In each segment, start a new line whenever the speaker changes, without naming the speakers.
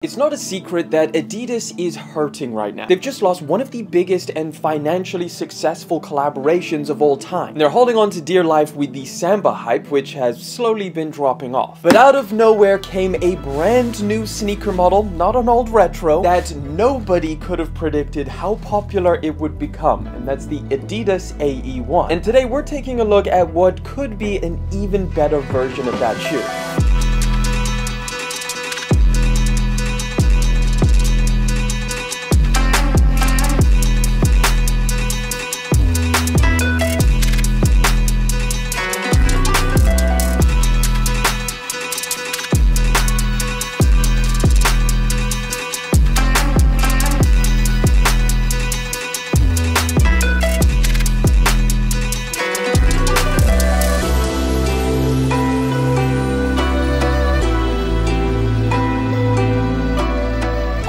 It's not a secret that Adidas is hurting right now. They've just lost one of the biggest and financially successful collaborations of all time. And they're holding on to dear life with the Samba hype, which has slowly been dropping off. But out of nowhere came a brand new sneaker model, not an old retro, that nobody could have predicted how popular it would become. And that's the Adidas AE1. And today we're taking a look at what could be an even better version of that shoe.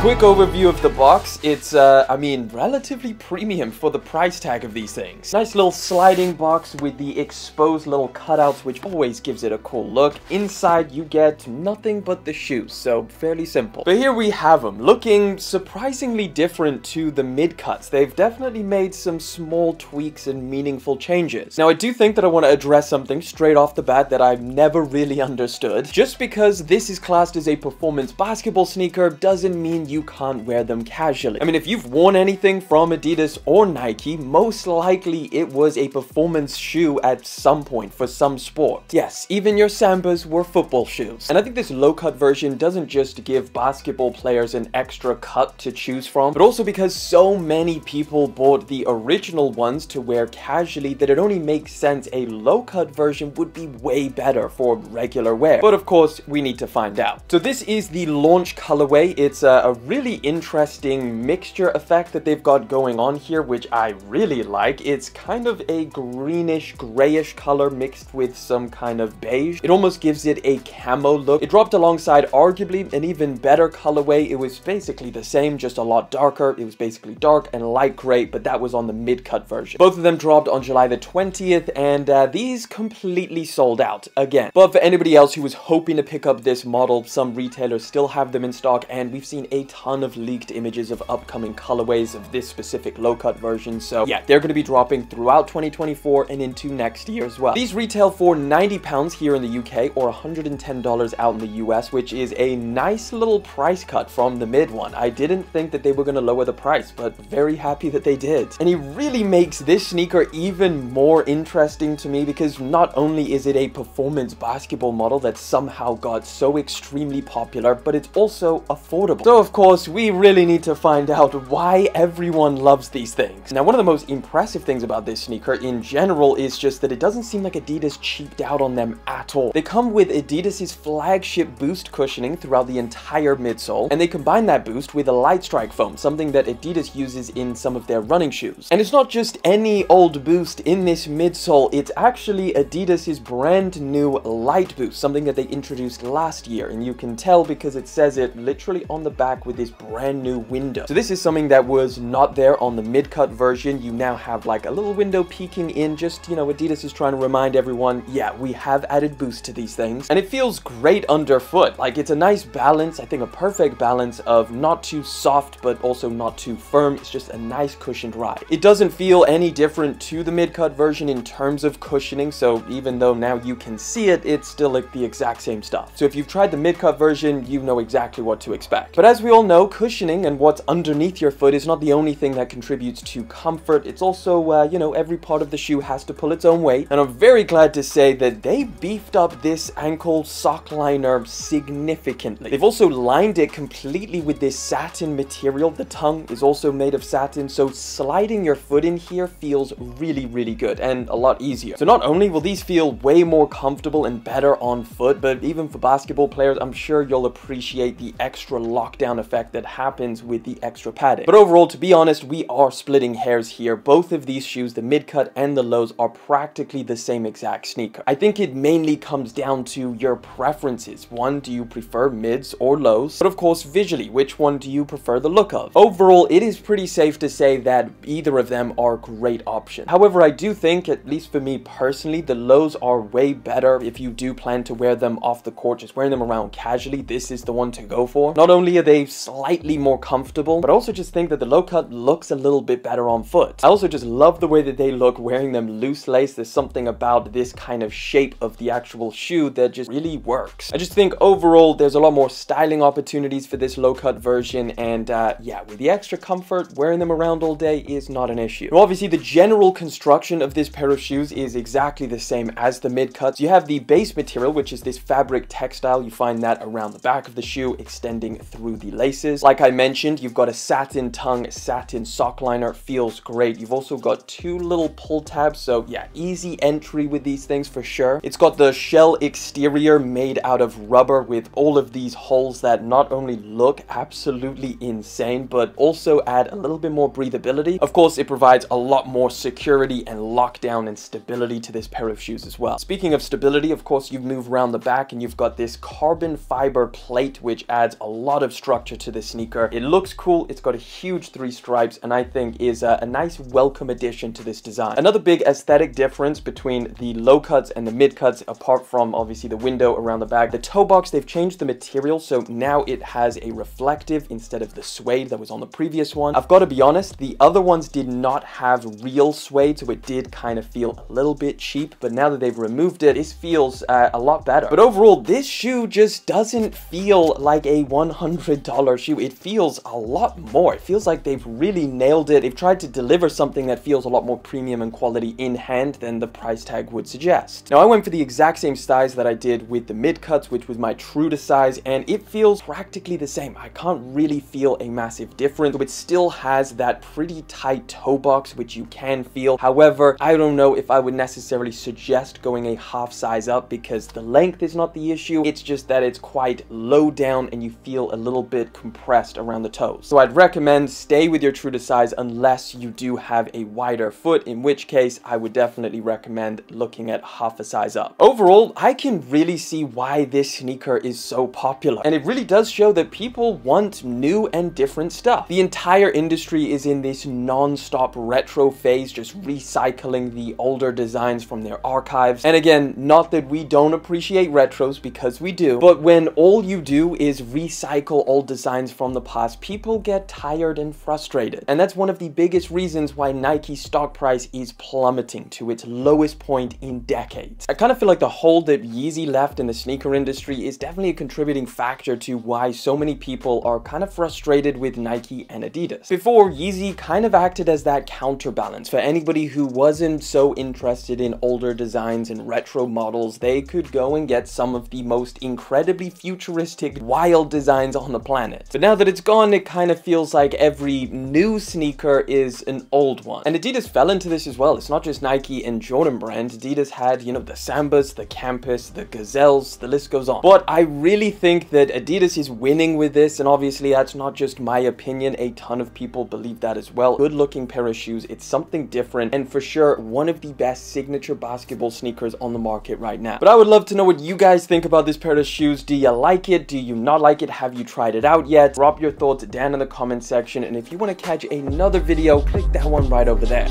Quick overview of the box. It's, I mean, relatively premium for the price tag of these things. Nice little sliding box with the exposed little cutouts, which always gives it a cool look. Inside, you get nothing but the shoes, so fairly simple. But here we have them, looking surprisingly different to the mid-cuts. They've definitely made some small tweaks and meaningful changes. Now, I do think that I want to address something straight off the bat that I've never really understood. Just because this is classed as a performance basketball sneaker doesn't mean you can't wear them casually. I mean, if you've worn anything from Adidas or Nike, most likely it was a performance shoe at some point for some sport. Yes, even your Sambas were football shoes. And I think this low-cut version doesn't just give basketball players an extra cut to choose from, but also because so many people bought the original ones to wear casually that it only makes sense a low-cut version would be way better for regular wear. But of course, we need to find out. So this is the launch colorway. It's a really interesting mixture effect that they've got going on here, which I really like. It's kind of a greenish grayish color mixed with some kind of beige. It almost gives it a camo look. It dropped alongside arguably an even better colorway. It was basically the same, just a lot darker. It was basically dark and light gray, but that was on the mid-cut version. Both of them dropped on July the 20th, and these completely sold out again. But for anybody else who was hoping to pick up this model, some retailers still have them in stock, and we've seen a ton of leaked images of upcoming colorways of this specific low-cut version. So yeah, they're going to be dropping throughout 2024 and into next year as well. These retail for £90 here in the UK or $110 out in the US, which is a nice little price cut from the mid one. I didn't think that they were going to lower the price, but very happy that they did. And it really makes this sneaker even more interesting to me because not only is it a performance basketball model that somehow got so extremely popular, but it's also affordable. So of course, we really need to find out why everyone loves these things. Now, one of the most impressive things about this sneaker in general is just that it doesn't seem like Adidas cheaped out on them at all. They come with Adidas's flagship boost cushioning throughout the entire midsole, and they combine that boost with a Lightstrike foam, something that Adidas uses in some of their running shoes. And it's not just any old boost in this midsole, it's actually Adidas's brand new light boost, something that they introduced last year, and you can tell because it says it literally on the back with this brand new window. So this is something that was not there on the mid-cut version. You now have like a little window peeking in, just, you know, Adidas is trying to remind everyone, yeah, we have added boost to these things. And it feels great underfoot. Like, it's a nice balance, I think a perfect balance of not too soft, but also not too firm. It's just a nice cushioned ride. It doesn't feel any different to the mid-cut version in terms of cushioning. So even though now you can see it, it's still like the exact same stuff. So if you've tried the mid-cut version, you know exactly what to expect. But as we all know, cushioning and what's underneath your foot is not the only thing that contributes to comfort. It's also, you know, every part of the shoe has to pull its own weight. And I'm very glad to say that they beefed up this ankle sock liner significantly. They've also lined it completely with this satin material. The tongue is also made of satin, so sliding your foot in here feels really, really good and a lot easier. So not only will these feel way more comfortable and better on foot, but even for basketball players, I'm sure you'll appreciate the extra lockdown effect effect that happens with the extra padding. But overall, to be honest, we are splitting hairs here. Both of these shoes, the mid-cut and the lows, are practically the same exact sneaker. I think it mainly comes down to your preferences. One, do you prefer mids or lows? But of course, visually, which one do you prefer the look of? Overall, it is pretty safe to say that either of them are great options. However, I do think, at least for me personally, the lows are way better if you do plan to wear them off the court, just wearing them around casually. This is the one to go for. Not only are they slightly more comfortable, but I also just think that the low cut looks a little bit better on foot. I also just love the way that they look wearing them loose lace. There's something about this kind of shape of the actual shoe that just really works. I just think overall there's a lot more styling opportunities for this low cut version, and yeah, with the extra comfort, wearing them around all day is not an issue. Now, obviously the general construction of this pair of shoes is exactly the same as the mid cuts. You have the base material, which is this fabric textile. You find that around the back of the shoe, extending through the laces. Like I mentioned, you've got a satin tongue, satin sock liner, feels great. You've also got two little pull tabs, so yeah, easy entry with these things for sure. It's got the shell exterior made out of rubber with all of these holes that not only look absolutely insane, but also add a little bit more breathability. Of course, it provides a lot more security and lockdown and stability to this pair of shoes as well. Speaking of stability, of course, you move around the back and you've got this carbon fiber plate, which adds a lot of structure to the sneaker. It looks cool. It's got a huge 3 stripes, and I think is a nice welcome addition to this design. Another big aesthetic difference between the low cuts and the mid cuts, apart from obviously the window around the back, the toe box, they've changed the material, so now it has a reflective instead of the suede that was on the previous one. I've got to be honest, the other ones did not have real suede, so it did kind of feel a little bit cheap, but now that they've removed it, this feels a lot better. But overall, this shoe just doesn't feel like a $100 shoe. It feels a lot more. It feels like they've really nailed it. They've tried to deliver something that feels a lot more premium and quality in hand than the price tag would suggest. Now, I went for the exact same size that I did with the mid cuts, which was my true to size, and it feels practically the same. I can't really feel a massive difference. It still has that pretty tight toe box, which you can feel. However, I don't know if I would necessarily suggest going a half size up, because the length is not the issue. It's just that it's quite low down and you feel a little bit compressed around the toes. So I'd recommend stay with your true to size unless you do have a wider foot, in which case I would definitely recommend looking at half a size up. Overall, I can really see why this sneaker is so popular, and it really does show that people want new and different stuff. The entire industry is in this non-stop retro phase, just recycling the older designs from their archives. And again, not that we don't appreciate retros, because we do, but when all you do is recycle old designs from the past, people get tired and frustrated. And that's one of the biggest reasons why Nike's stock price is plummeting to its lowest point in decades. I kind of feel like the hole that Yeezy left in the sneaker industry is definitely a contributing factor to why so many people are kind of frustrated with Nike and Adidas. Before, Yeezy kind of acted as that counterbalance. For anybody who wasn't so interested in older designs and retro models, they could go and get some of the most incredibly futuristic, wild designs on the planet. But now that it's gone, it kind of feels like every new sneaker is an old one. And Adidas fell into this as well. It's not just Nike and Jordan brand. Adidas had, you know, the Sambas, the Campus, the Gazelles, the list goes on. But I really think that Adidas is winning with this, and obviously that's not just my opinion. A ton of people believe that as well. Good looking pair of shoes. It's something different, and for sure one of the best signature basketball sneakers on the market right now. But I would love to know what you guys think about this pair of shoes. Do you like it? Do you not like it? Have you tried it out yet? Drop your thoughts down in the comment section, and if you want to catch another video, click that one right over there.